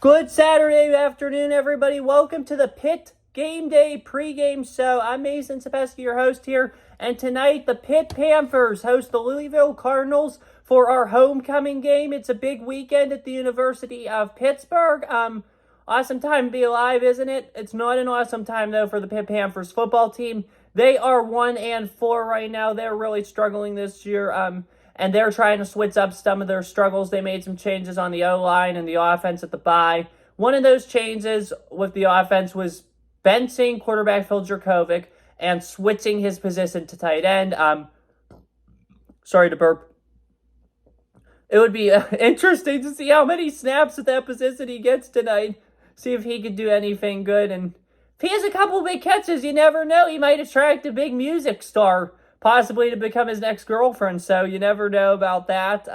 Good Saturday afternoon, everybody. Welcome to the Pitt Game Day pregame show. I'm Mason Sepeski, your host here. And tonight, the Pitt Panthers host the Louisville Cardinals for our homecoming game. It's a big weekend at the University of Pittsburgh. Awesome time to be alive, isn't it? It's not an awesome time, though, for the Pitt Panthers football team. They are 1-4 right now. They're really struggling this year. And they're trying to switch up some of their struggles. They made some changes on the O-line and the offense at the bye. One of those changes with the offense was benching quarterback Phil Jurkovec and switching his position to tight end. Sorry to burp. It would be interesting to see how many snaps at that position he gets tonight. See if he could do anything good. And if he has a couple big catches, you never know. He might attract a big music star, possibly to become his next girlfriend. So you never know about that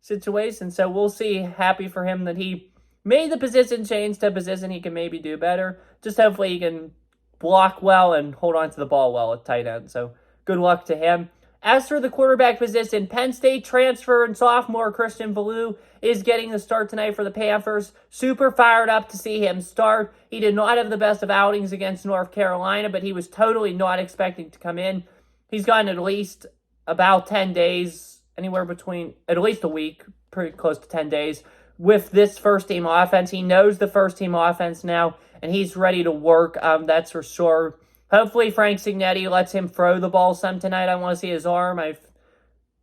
situation. So we'll see. Happy for him that he made the position change to a position he can maybe do better. Just hopefully he can block well and hold on to the ball well at tight end. So good luck to him. As for the quarterback position, Penn State transfer and sophomore Christian Valu is getting the start tonight for the Panthers. Super fired up to see him start. He did not have the best of outings against North Carolina, but he was totally not expecting to come in. He's gotten at least about 10 days, anywhere between at least a week, pretty close to 10 days, with this first-team offense. He knows the first-team offense now, and he's ready to work, that's for sure. Hopefully Frank Cignetti lets him throw the ball some tonight. I want to see his arm. I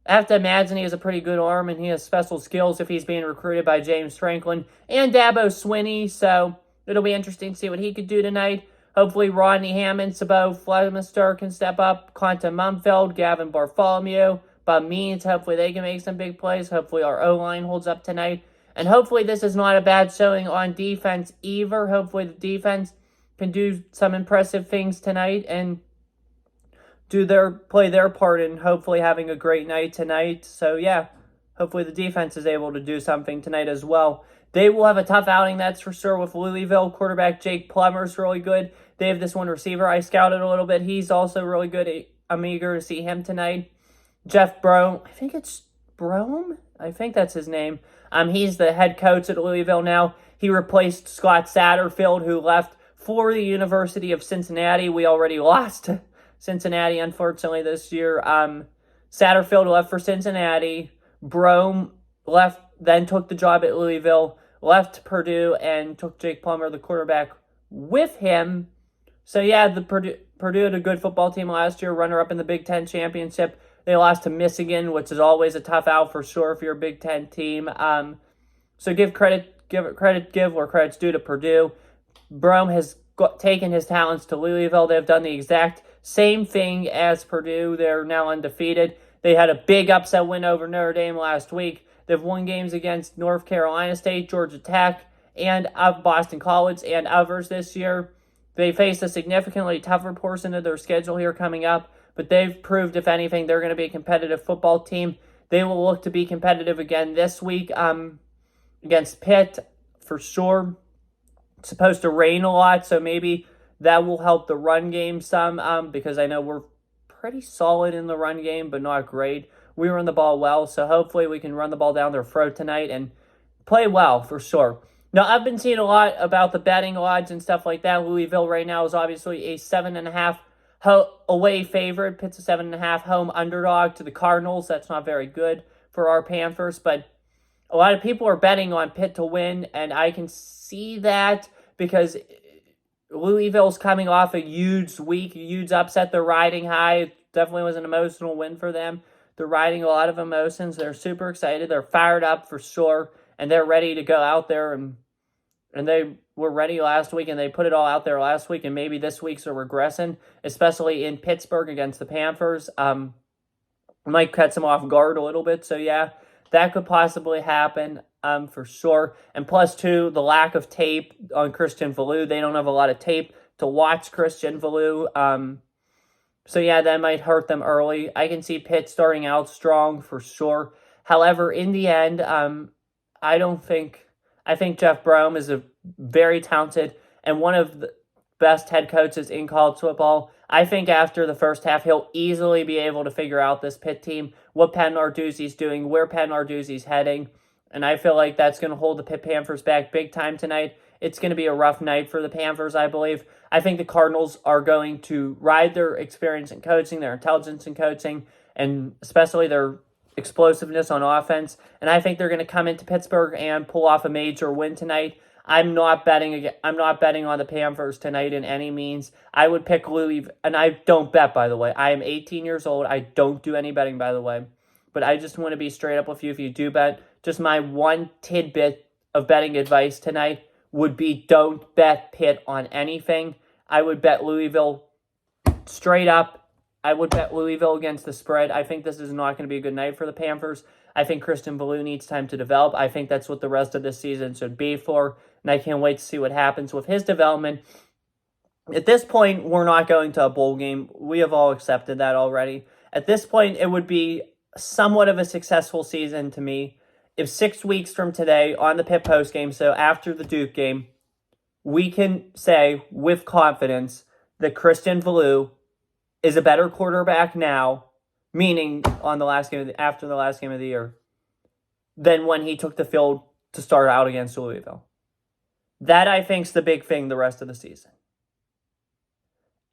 have to imagine he has a pretty good arm, and he has special skills if he's being recruited by James Franklin and Dabo Swinney, so it'll be interesting to see what he could do tonight. Hopefully Rodney Hammond, Sabo Flemister can step up. Quantum Mumfeld, Gavin Bartholomew, Bob Means. Hopefully they can make some big plays. Hopefully our O-line holds up tonight. And hopefully this is not a bad showing on defense either. Hopefully the defense can do some impressive things tonight and play their part in hopefully having a great night tonight. So yeah, hopefully the defense is able to do something tonight as well. They will have a tough outing, that's for sure, with Louisville. Quarterback Jake Plummer's really good. They have this one receiver I scouted a little bit. He's also really good. I'm eager to see him tonight. Jeff Brome, I think it's Brome? I think that's his name. He's the head coach at Louisville now. He replaced Scott Satterfield, who left for the University of Cincinnati. We already lost to Cincinnati, unfortunately, this year. Satterfield left for Cincinnati. Brome left, then took the job at Louisville, left Purdue, and took Jake Plummer, the quarterback, with him. So yeah, the Purdue had a good football team last year, runner-up in the Big Ten championship. They lost to Michigan, which is always a tough out for sure if you're a Big Ten team. So give where credit's due to Purdue. Brome has taken his talents to Louisville. They've done the exact same thing as Purdue. They're now undefeated. They had a big upset win over Notre Dame last week. They've won games against North Carolina State, Georgia Tech, and Boston College and others this year. They face a significantly tougher portion of their schedule here coming up, but they've proved, if anything, they're going to be a competitive football team. They will look to be competitive again this week against Pitt, for sure. It's supposed to rain a lot, so maybe that will help the run game some, because I know we're pretty solid in the run game, but not great. We run the ball well, so hopefully we can run the ball down their throat tonight and play well, for sure. Now, I've been seeing a lot about the betting odds and stuff like that. Louisville right now is obviously a 7.5 away favorite. Pitt's a 7.5 home underdog to the Cardinals. That's not very good for our Panthers, but a lot of people are betting on Pitt to win, and I can see that because Louisville's coming off a huge week, a huge upset. They're riding high. It definitely was an emotional win for them. They're riding a lot of emotions. They're super excited. They're fired up for sure, and they're ready to go out there. And they were ready last week, and they put it all out there last week, and maybe this week's a regression, especially in Pittsburgh against the Panthers. Might catch them off guard a little bit. So, yeah, that could possibly happen for sure. And plus, too, the lack of tape on Christian Valu. They don't have a lot of tape to watch Christian Valu. So, yeah, that might hurt them early. I can see Pitt starting out strong for sure. However, in the end, I think Jeff Brome is a very talented and one of the best head coaches in college football. I think after the first half, he'll easily be able to figure out this Pitt team, what Pat Narduzzi's doing, where Pat Narduzzi's heading. And I feel like that's going to hold the Pitt Panthers back big time tonight. It's going to be a rough night for the Panthers, I believe. I think the Cardinals are going to ride their experience in coaching, their intelligence in coaching, and especially their explosiveness on offense. And I think they're going to come into Pittsburgh and pull off a major win tonight. I'm not betting on the Panthers tonight in any means. I would pick Louisville, and I don't bet, by the way. I am 18 years old. I don't do any betting, by the way. But I just want to be straight up with you if you do bet. Just my one tidbit of betting advice tonight would be don't bet Pitt on anything. I would bet Louisville straight up. I would bet Louisville against the spread. I think this is not going to be a good night for the Panthers. I think Christian Ballou needs time to develop. I think that's what the rest of this season should be for. And I can't wait to see what happens with his development. At this point, we're not going to a bowl game. We have all accepted that already. At this point, it would be somewhat of a successful season to me if 6 weeks from today on the Pitt post game, so after the Duke game, we can say with confidence that Christian Ballou is a better quarterback now, meaning on the last game after the last game of the year, than when he took the field to start out against Louisville. That, I think, is the big thing the rest of the season.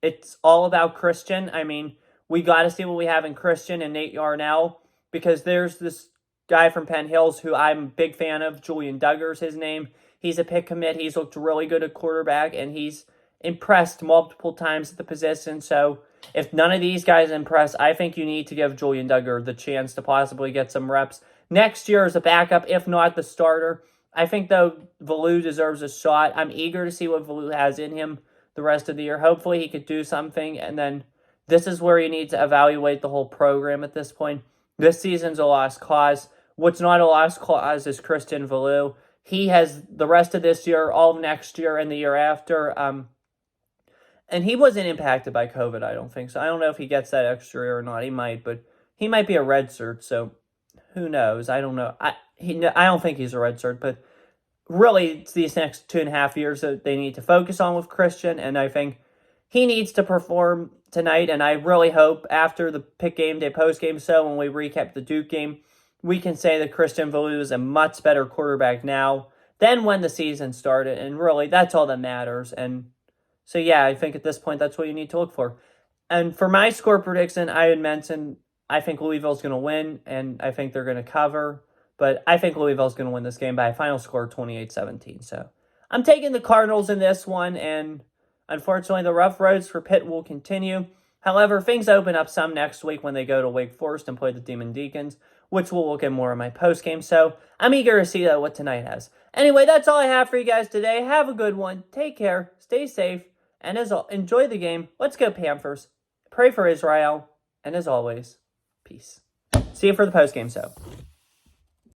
It's all about Christian. I mean, we got to see what we have in Christian and Nate Yarnell, because there's this guy from Penn Hills who I'm a big fan of. Julian Duggar's his name. He's a Pitt commit. He's looked really good at quarterback, and he's impressed multiple times at the position. So if none of these guys impress, I think you need to give Julian Duggar the chance to possibly get some reps next year as a backup, if not the starter. I think, though, Ballou deserves a shot. I'm eager to see what Ballou has in him the rest of the year. Hopefully he could do something, and then this is where you need to evaluate the whole program at this point. This season's a lost cause. What's not a lost cause is Christian Ballou. He has the rest of this year, all of next year, and the year after. And he wasn't impacted by COVID, I don't think. So I don't know if he gets that extra year or not. He might, but he might be a redshirt, so who knows? I don't know. I don't think he's a redshirt, but really it's these next 2.5 years that they need to focus on with Christian, and I think he needs to perform tonight, and I really hope after the Pitt Game Day post-game show, when we recap the Duke game, we can say that Christian Ballou is a much better quarterback now than when the season started, and really, that's all that matters. And so, yeah, I think at this point, that's what you need to look for. And for my score prediction, I had mentioned I think Louisville's going to win, and I think they're going to cover, but I think Louisville's going to win this game by a final score of 28-17. So I'm taking the Cardinals in this one, and unfortunately, the rough roads for Pitt will continue. However, things open up some next week when they go to Wake Forest and play the Demon Deacons, which we'll look at more in my postgame. So I'm eager to see what tonight has. Anyway, that's all I have for you guys today. Have a good one. Take care. Stay safe. And enjoy the game. Let's go Panthers. Pray for Israel. And as always, peace. See you for the postgame show.